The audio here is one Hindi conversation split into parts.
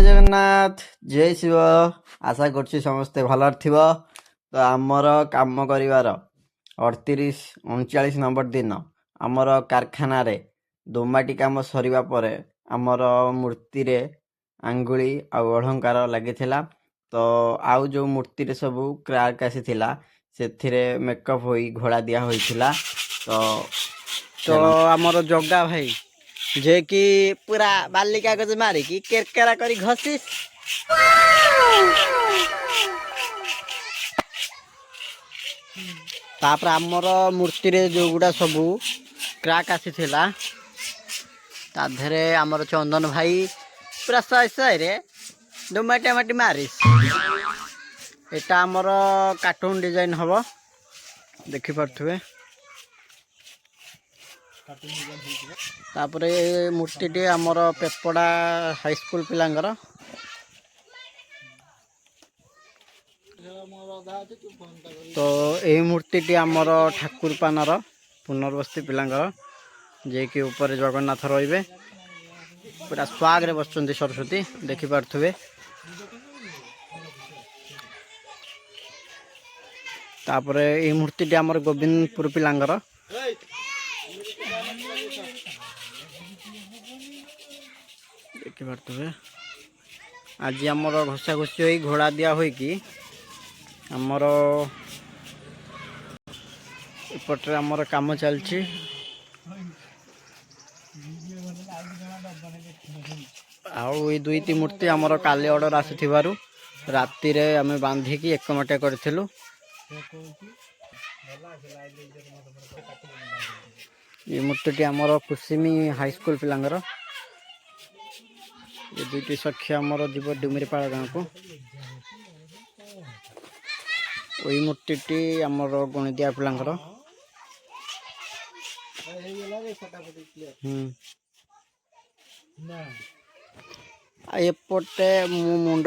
जय जगन्नाथ जय शिव आशा करछि समस्ते भलर थिबो। तो आमर काम करिवार 38-39 नंबर दिन आमर कारखाना रे दोमाटी काम सरिबा परे आमर मूर्ति रे आंगुली आ अलंकार लागिथिला। तो आउ जो मूर्ति रे सब क्रैक आसीथिला सेथिरे मेकअप होई घोड़ा दिया होइथिला। तो आमर जग्गा भाई जे कि पूरा बाली कागज मारिकी केरकेरा करी घसीस तापर आमर मूर्ति रे जो गुड़ा सबू क्रैक आसीथिला ता धरे आमर चंदन भाई पूरा सही सही रे दोमाटी माटी मारिस। एटा आमर कार्टून डिजाइन हबो देखि परथुवे। तापरे मूर्ति टी आमर पेपड़ा हाई स्कूल पिलांगर। तो यही मूर्ति टी आमर ठाकुर पानर पुनर्वस्ती पिलांगर जे कि ऊपर जगन्नाथ रहिबे पूरा स्वाग रे बसचंदी सरस्वती देखि पारथुवे। तापरे यही मूर्ति टी आमर गोविंदपुर पिलांगर। देखि पारथुवे आज आमर घोषा घोषी होई घोड़ा दिया होई कि आमर एपटे आमर काम चलछि। आउ दुई ती मूर्ति आमर काली ऑर्डर आसीथिबारु राति रे आमे बांधी की एकमटे करथिलु। ये मूर्ति टी आमर कुसिमी हाई स्कूल पिलांगर। ये दुईटी सखी आमर जीव डुमरीपाड़ गाँव को। वही मूर्ति टी आमर गणितिया पिलांगर। एपटे मु मुंड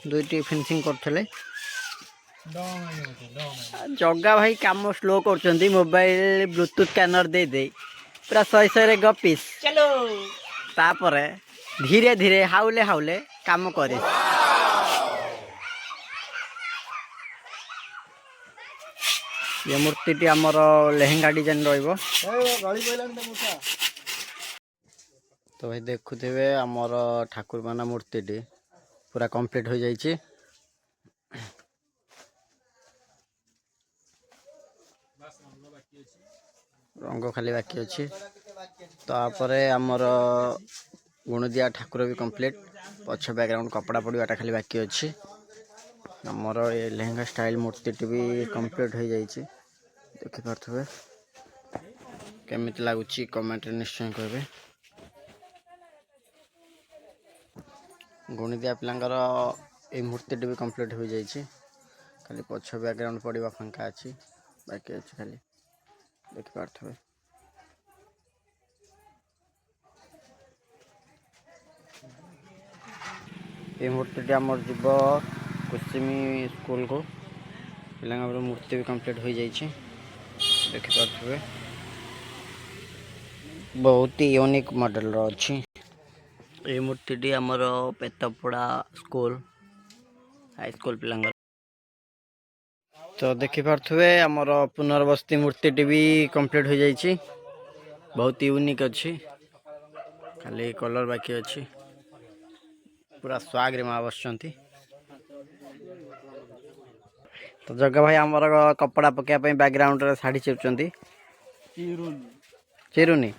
दुईटी फिनिशिंग करथले। जग्गा भाई काम स्लो करचंदी मोबाइल ब्लूटूथ स्कैनर दे दे पूरा सही सही गपिस चलो तापरे धीरे धीरे हाउले हाउले काम करे। ये मूर्ति टी आमर लेहेंगा डिजाइन रहिबो। तो भाई देखुथिबे आमर ठाकुर माना मूर्ति टी पूरा कंप्लीट हो जाइछि। रंग खाली बाकी अच्छी। तापरे आमर गुणदिया ठाकुर भी कंप्लीट पछ बैकग्राउंड कपड़ा पड़वाटा खाली बाकी अच्छी। आमर ये लेहेंगा स्टाइल मूर्ति टी भी कंप्लीट हो जाइए देखि पारथुबे। केमिति लागुची कमेंट निश्चय कहबे। गुणदिया पिलांगर ए मूर्ति टी भी कंप्लीट हो जाइए खाली पछ बैकग्राउंड पड़वा फांका अच्छी बाकी अच्छी खाली देखि पारथुबे। ये मूर्ति आमर जीव कुसिमी स्कूल को पिलांगर मूर्ति भी कंप्लीट हो जाइए देखि पारथुबे। बहुत ही यूनिक मॉडल रो अछि। ये मूर्ति आमर पेतपड़ा स्कूल हाई स्कूल पिलांगर। तो देखि पारथुबे आमर पुनर्वस्ती मूर्ति भी कंप्लीट हो जाइए बहुत यूनिक अच्छी खाली कलर बाकी अच्छी पूरा स्वाग रे माँ बसचंती। तो जगह भाई आमर कपड़ा पकेया बैकग्राउंड रे साड़ी चिपचंती चिरुनी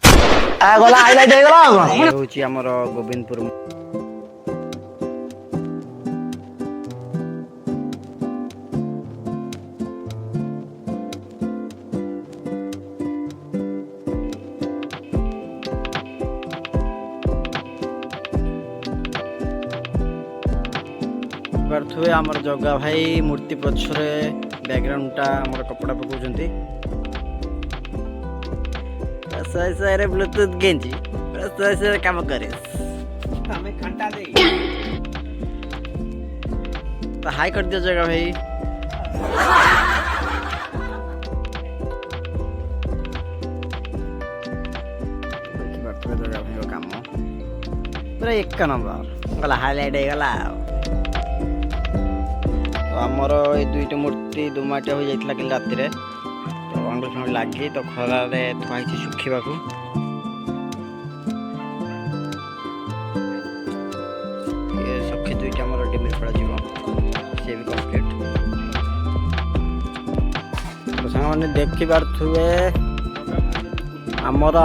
गला हाइलाइट हे गला होची आमर गोविंदपुर। पारथुवे आमर जग्गा भाई मूर्ति पछरे बैकग्राउंड टा आमर कपड़ा पकाउचंती सही सही रे ब्लूटूथ गेंजी सही सही काम करे हमें घंटा दे तो हाई कर दियो जग्गा भाई। जग्गा भाई काम पूरा एक नंबर गला हाईलाइट हो गला। तो आमर ये दुईटी मूर्ति दुमाटिया हो जाइतिला कि राति रे तो अंगुल फंगुल लगी तो खरा रे थुआई सुखा को ये सखी दुईटा आमर डिमिल पड़ा जीव से भी कंप्लीट। तो सांग माने देखि पारथुवे आमर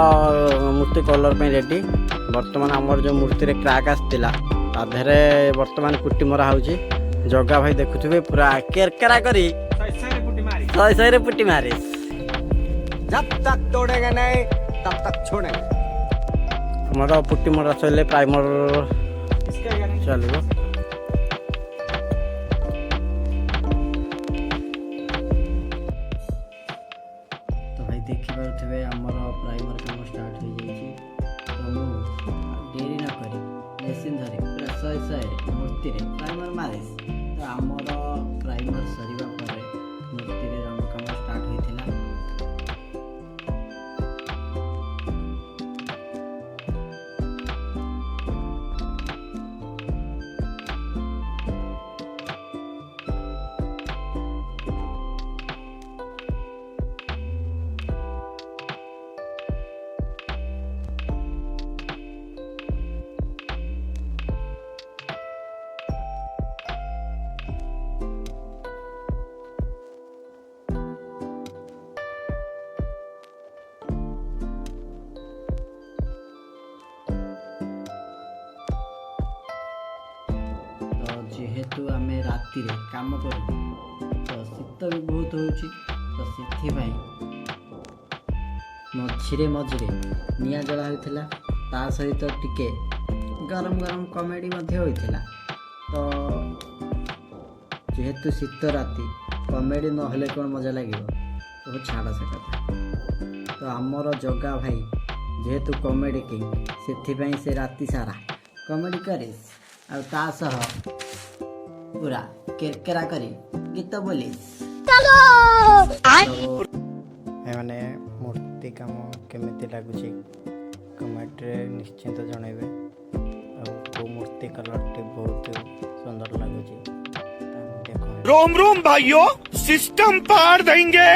मूर्ति कलर पे रेडी। बर्तमान आमर जो मूर्ति रे क्रैक आसतिला ता धेरे बर्तमान पुट्टी मरा होउची। जगा भाई देखुथिबे पूरा केरकेरा करी सही रे पुट्टी मारे। जब तक तोड़ेंगे नहीं तब तक छोड़ेंगे। हमारा पुट्टी मरा चले प्राइमर चलिए। तो भाई देखि पारुथिबे हमर प्राइमर काम स्टार्ट हो जाइछि। तो मु देरी न करी मेसिन धरी पूरा सही मूर्ति रे प्राइमर मारिस। तो हमर प्राइमर सरीबा परे मूर्ति रे रंग काम स्टार्ट होइथिला। जेहेतु आम राति काम करूँ तो शीत भी बहुत होची। तो से मझिरे मझिरे निआ जला होता ता सहित टिके गरम गरम कमेडी होता। तो जेहेतु शीत राति कमेडी नहले कौन मजा लगे तो छाड़ से कथा। तो आमर जगा भाई जेहेतु कमेडी किंग से राति सारा कमेडी करे आ पूरा केरकेरा करी गीत बोली। मैंने मूर्ति काम केमिति लगुच कमेंट रे निश्चिंत जनइबे। को मूर्ति कलर टे बहुत सुंदर लगुच। रोम रोम भाइयों सिस्टम पार देंगे।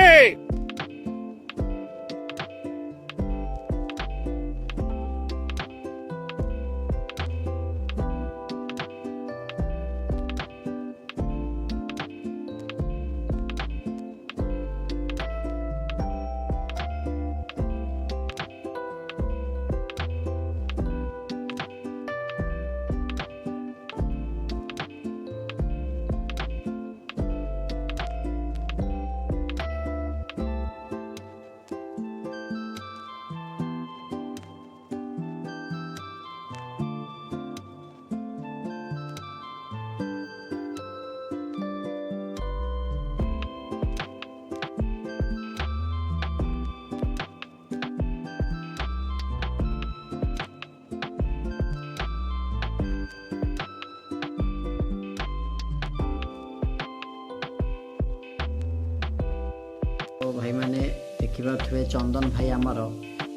तो भाई मैंने देखिए चंदन भाई आमर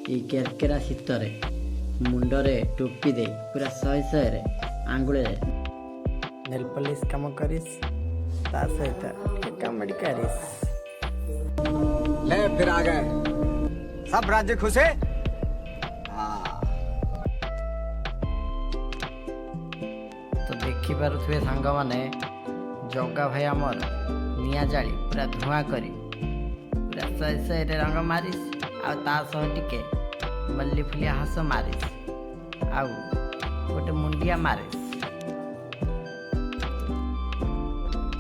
ये केरकेरा शीत मुंडरे टोपी दे पूरा शहे रे आंगुले नेल पॉलिश काम करिस ता सहित कमेडी करिस। ले फिर आ गए सब राज्य खुश है। तो देखि पारुथिबे सांग माने जगा भाई आमर निया जाली पूरा धुआं करी पूरा शहे रंग मारिस आ टिके मल्ली फुलिया हास मारिस आउ गोटे मुंडिया मारिस।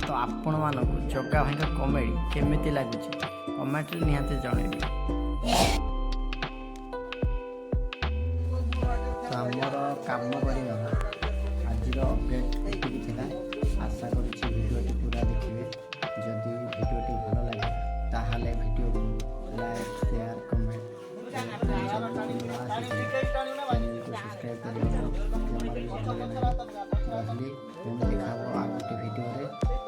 तो आपण मानक जगा भाई कमेडी केमिति लगुच कमेंट निहाते जनइबे। तो आमर काम कर आज अपडेट एतिक थिला। आशा करुच्ची भिडियोटी पूरा देखिए। जदि भिडियोटी भल लगे ताहले भिडियो को लाइक शेयर कमेंट चैनल को सब्सक्राइब रही देखा आ गोटे भिडियो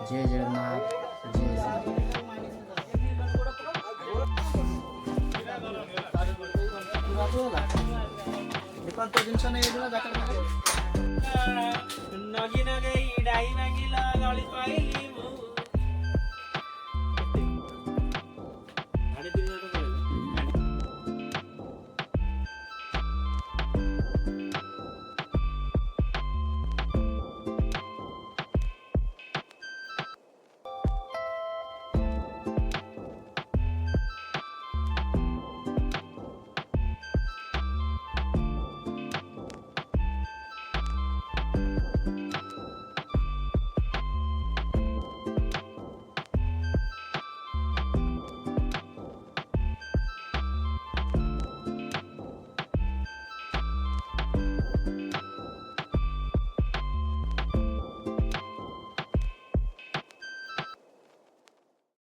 जय जगन्नाथ जय श्री। जिनस नहीं ନଗି ନଗେଇ ଡାଇ ମାଗିଲ ଗଳି ପାଇଲି ମୁଁ